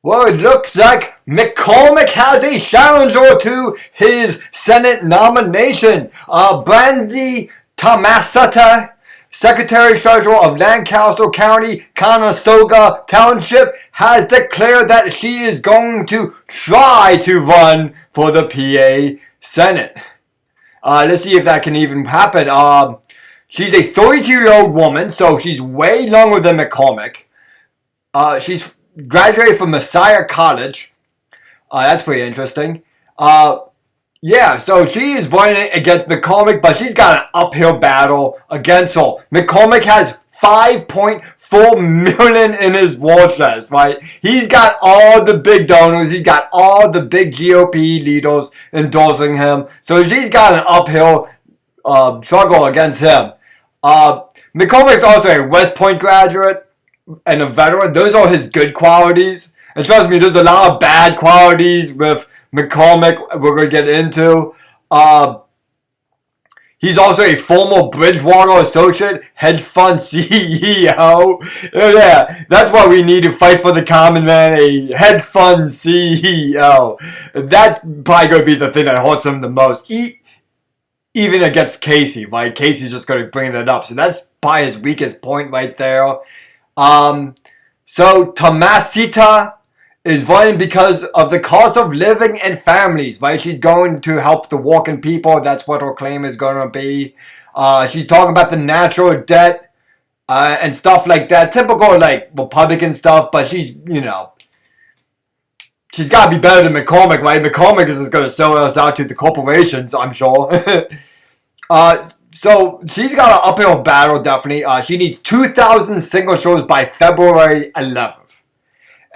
Well, it looks like McCormick has a challenger to his Senate nomination. Brandi Tomasetti, Secretary Treasurer of Lancaster County, Conestoga Township, has declared that she is going to try to run for the PA Senate. Let's see if that can even happen. She's a 32-year-old woman, so she's way younger than McCormick. She's graduated from Messiah College. That's pretty interesting. Yeah, so she is running against McCormick, but she's got an uphill battle against her. McCormick has $5.4 million in his war chest, right? He's got all the big donors. He's got all the big GOP leaders endorsing him. So she's got an uphill struggle against him. McCormick's also a West Point graduate and a veteran. Those are his good qualities. And trust me, there's a lot of bad qualities with McCormick we're going to get into. He's also a former Bridgewater associate, hedge fund CEO. Yeah, that's why we need to fight for the common man, a hedge fund CEO. That's probably going to be the thing that hurts him the most. Even against Casey, right? Casey's just going to bring that up. So that's probably his weakest point right there. So Tomasetti is running because of the cost of living and families, right? She's going to help the working people. That's what her claim is going to be. She's talking about the natural debt, and stuff like that. Typical, like, Republican stuff, but she's, she's got to be better than McCormick, right? McCormick is just going to sell us out to the corporations, I'm sure. So she's got an uphill battle, definitely. She needs 2,000 signatures by February 11th.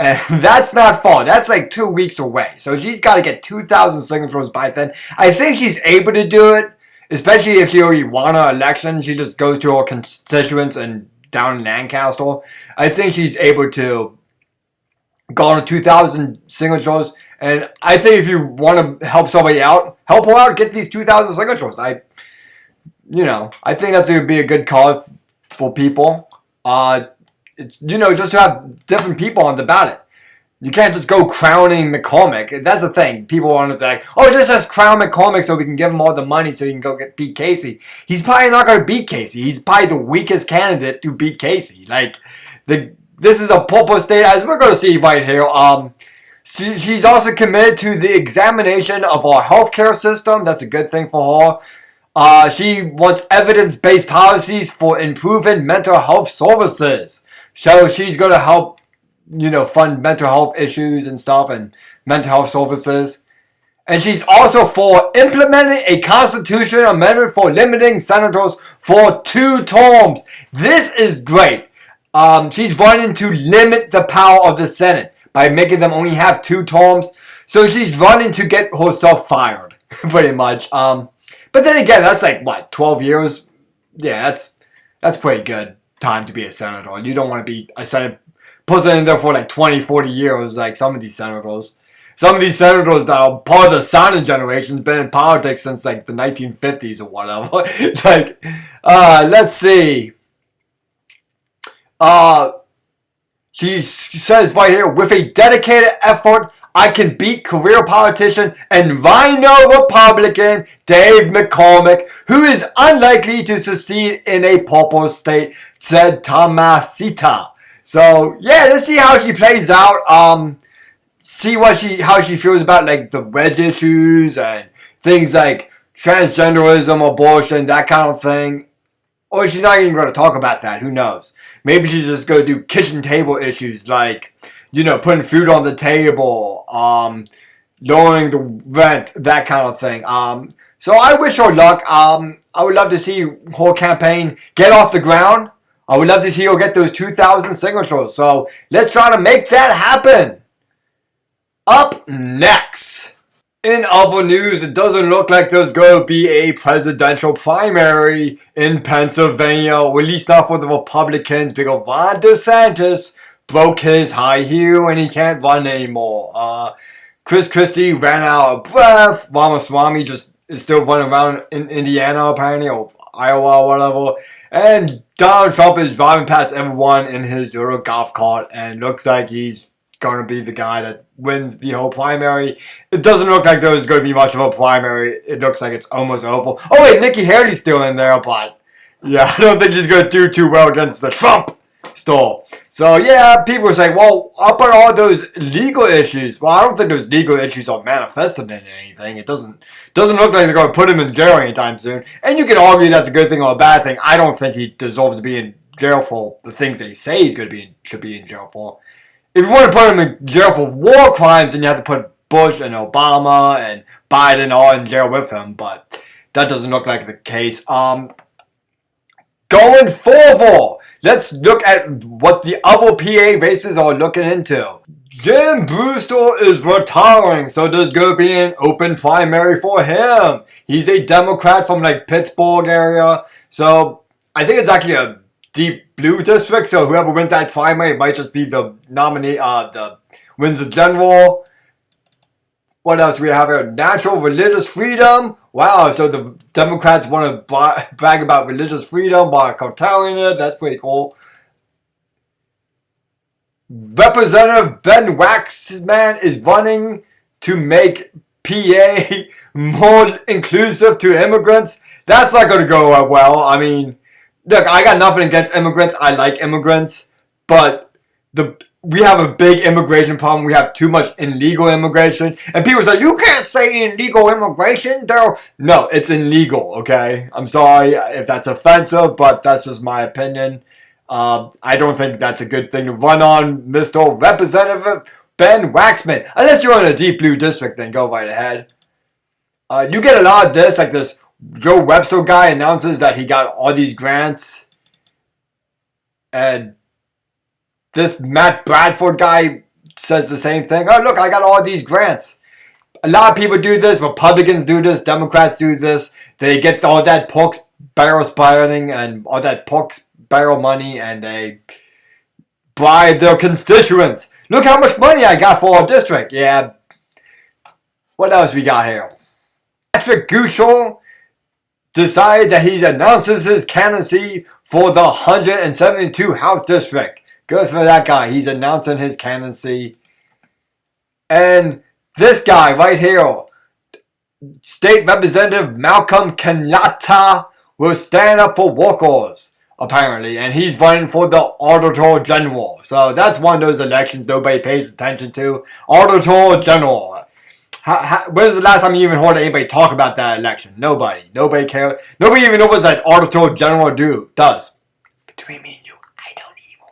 And that's not far. That's like 2 weeks away. So she's got to get 2,000 signatures by then. I think she's able to do it, especially if she already won her election. She just goes to her constituents and down in Lancaster. I think she's able to go on 2,000 signatures. And I think if you want to help somebody out, help her out, get these 2,000 signatures. I think that's going to be a good cause for people. It's, just to have different people on the ballot. You can't just go crowning McCormick. That's the thing. People want to be like, just let's crown McCormick so we can give him all the money so he can go beat Casey. He's probably not going to beat Casey. He's probably the weakest candidate to beat Casey. This is a purple state, as we're going to see right here. She's also committed to the examination of our healthcare system. That's a good thing for her. She wants evidence-based policies for improving mental health services. So she's going to help, fund mental health issues and stuff and mental health services. And she's also for implementing a constitutional amendment for limiting senators for 2 terms. This is great. She's running to limit the power of the Senate by making them only have 2 terms. So she's running to get herself fired, pretty much. But then again, that's 12 years? Yeah, that's pretty good time to be a senator. You don't want to be a Senate president there for 20, 40 years like some of these senators. Some of these senators that are part of the silent generation have been in politics since the 1950s or whatever. Let's see. She says right here, with a dedicated effort, I can beat career politician and Rhino Republican Dave McCormick, who is unlikely to succeed in a purple state, said Tomasetti. So, yeah, let's see how she plays out. See how she feels about the wedge issues and things like transgenderism, abortion, that kind of thing. Or she's not even going to talk about that. Who knows? Maybe she's just going to do kitchen table issues like, putting food on the table, lowering the rent, that kind of thing. So I wish her luck. I would love to see her campaign get off the ground. I would love to see her get those 2,000 signatures. So let's try to make that happen. Up next. In other news, it doesn't look like there's going to be a presidential primary in Pennsylvania, or at least not for the Republicans, because Ron DeSantis broke his high heel and he can't run anymore. Chris Christie ran out of breath. Ramaswamy just is still running around in Indiana, apparently, or Iowa, or whatever. And Donald Trump is driving past everyone in his little golf cart, and looks like he's going to be the guy that wins the whole primary. It doesn't look like there's going to be much of a primary. It looks like it's almost over. Oh wait, Nikki Haley's still in there, but yeah, I don't think she's going to do too well against the Trump stall. So yeah, people are saying, well, up on all those legal issues. Well, I don't think those legal issues are manifested in anything. It doesn't look like they're going to put him in jail anytime soon. And you can argue that's a good thing or a bad thing. I don't think he deserves to be in jail for the things they say he's going to be should be in jail for. If you want to put him in jail for war crimes, then you have to put Bush and Obama and Biden all in jail with him. But that doesn't look like the case. Going forward, let's look at what the other PA races are looking into. Jim Brewster is retiring, so there's going to be an open primary for him. He's a Democrat from like Pittsburgh area, so I think it's actually a deep blue district, so whoever wins that primary might just be the nominee, wins the general. What else do we have here? Natural religious freedom. Wow, so the Democrats want to brag about religious freedom by curtailing it. That's pretty cool. Representative Ben Waxman is running to make PA more inclusive to immigrants. That's not going to go well. I mean, look, I got nothing against immigrants. I like immigrants. But we have a big immigration problem. We have too much illegal immigration. And people say, you can't say illegal immigration. No, it's illegal, okay? I'm sorry if that's offensive, but that's just my opinion. I don't think that's a good thing to run on, Mr. Representative Ben Waxman. Unless you're in a deep blue district, then go right ahead. You get a lot of this, like this Joe Webster guy announces that he got all these grants. And this Matt Bradford guy says the same thing. Oh, look, I got all these grants. A lot of people do this. Republicans do this. Democrats do this. They get all that pork barrel spending and all that pork barrel money, and they bribe their constituents. Look how much money I got for our district. Yeah. What else we got here? Patrick Gushel decided that he announces his candidacy for the 172 House District. Good for that guy. He's announcing his candidacy. And this guy right here, State Representative Malcolm Kenyatta, will stand up for workers, apparently. And he's running for the Auditor General. So that's one of those elections nobody pays attention to. Auditor General. When was the last time you even heard anybody talk about that election? Nobody. Nobody cares. Nobody even knows what that Auditor General does. Between me and you, I don't even.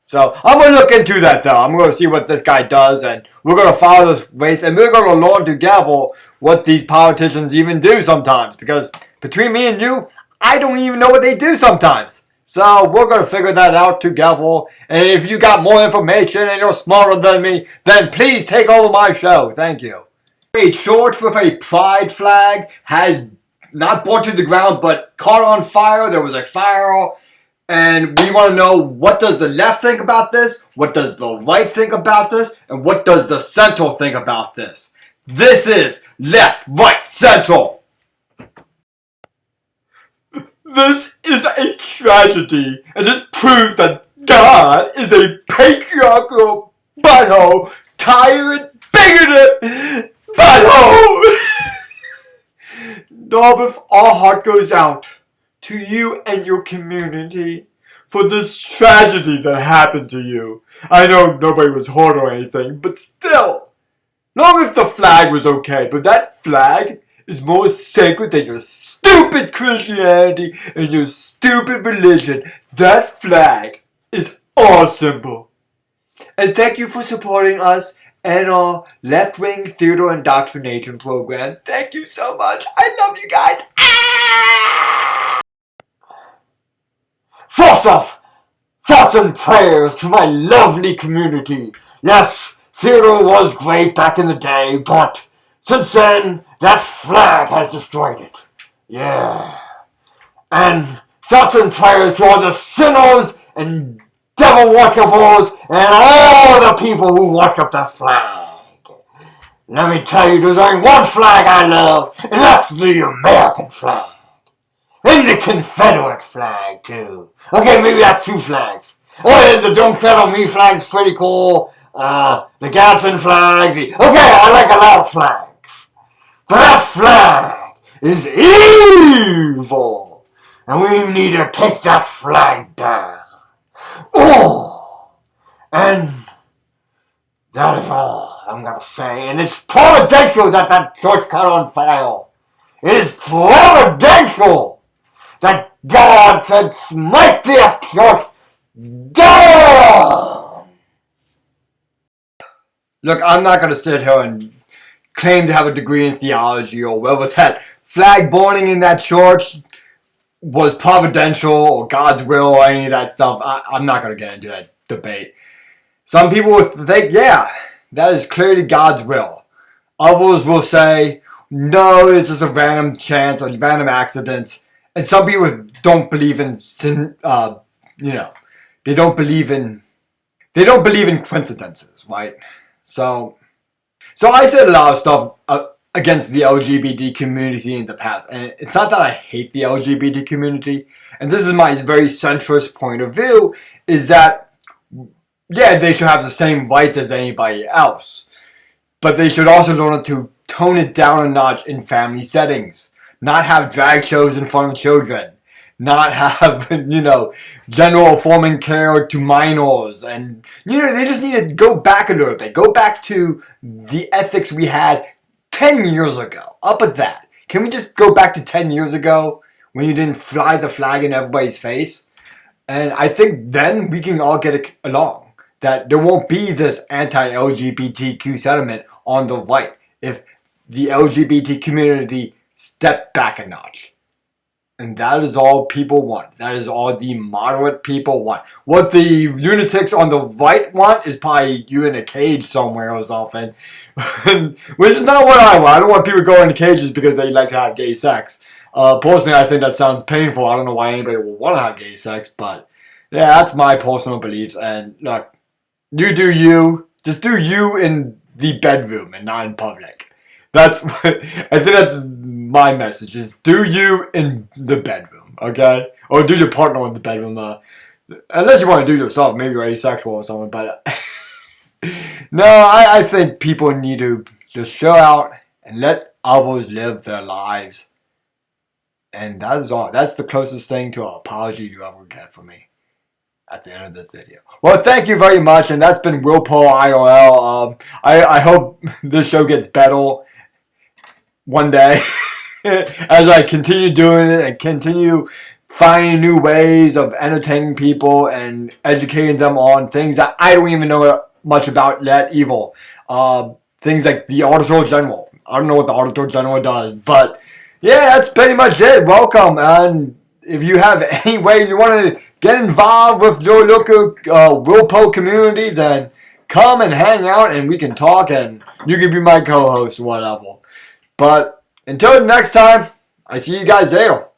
So I'm going to look into that though. I'm going to see what this guy does, and we're going to follow this race, and we're going to learn together what these politicians even do sometimes. Because between me and you, I don't even know what they do sometimes. So we're going to figure that out together. And if you got more information and you're smarter than me, then please take over my show. Thank you. A church with a pride flag has not burned to the ground, but caught on fire. There was a fire. And we want to know, what does the left think about this? What does the right think about this? And what does the center think about this? This is Left, Right, Center. This is a tragedy, and this proves that God is a patriarchal butthole, tyrant, bigoted butthole. Narberth, our heart goes out to you and your community for this tragedy that happened to you. I know nobody was hurt or anything, but still, long if the flag was okay, but that flag is more sacred than your stupid Christianity and your stupid religion. That flag is our symbol. And thank you for supporting us and our left-wing theater indoctrination program. Thank you so much. I love you guys. Ah! First off, thoughts and prayers to my lovely community. Yes, theater was great back in the day, but since then, that flag has destroyed it. Yeah. And thoughts and prayers to all the sinners and devil worshippers and all the people who worship the flag. Let me tell you, there's only one flag I love, and that's the American flag. And the Confederate flag, too. Okay, maybe that's two flags. Oh, yeah, the Don't Tread on Me flag's pretty cool. the Gadsden flag. Okay, I like a lot of flags. But that flag is evil. And we need to take that flag down. Oh! And that is all I'm going to say. And it's providential that that church caught on fire. It is providential that God said, smite the church down! Look, I'm not going to sit here and claim to have a degree in theology or whether that flag burning in that church was providential or God's will or any of that stuff. I'm not going to get into that debate. Some people will think, yeah, that is clearly God's will. Others will say, no, it's just a random chance or random accident. And some people don't believe in sin. They don't believe in coincidences, right? So I said a lot of stuff against the LGBT community in the past, and it's not that I hate the LGBT community. And this is my very centrist point of view: is that yeah, they should have the same rights as anybody else, but they should also learn to tone it down a notch in family settings. Not have drag shows in front of children. Not have, general affirming care to minors. And, they just need to go back a little bit. Go back to the ethics we had 10 years ago. Up at that. Can we just go back to 10 years ago when you didn't fly the flag in everybody's face? And I think then we can all get along. That there won't be this anti-LGBTQ sentiment on the right if the LGBT community step back a notch. And that is all people want. That is all the moderate people want. What the lunatics on the right want is probably you in a cage somewhere or something. Which is not what I want. I don't want people going into cages because they like to have gay sex. Personally, I think that sounds painful. I don't know why anybody would want to have gay sex. But yeah, that's my personal beliefs. And look, you do you. Just do you in the bedroom and not in public. I think that's my message, is do you in the bedroom, okay? Or do your partner in the bedroom, unless you want to do yourself, maybe you're asexual or something, but no, I think people need to just show out and let others live their lives. And that is all. That's the closest thing to an apology you ever get from me at the end of this video. Well, thank you very much, and that's been Will Poe IRL. I hope this show gets better one day as I continue doing it and continue finding new ways of entertaining people and educating them on things that I don't even know much about yet either. Things like the Auditor General. I don't know what the Auditor General does, but yeah, that's pretty much it. Welcome, and if you have any way you want to get involved with your local Will Poe community, then come and hang out and we can talk and you can be my co-host or whatever. But until next time, I see you guys later.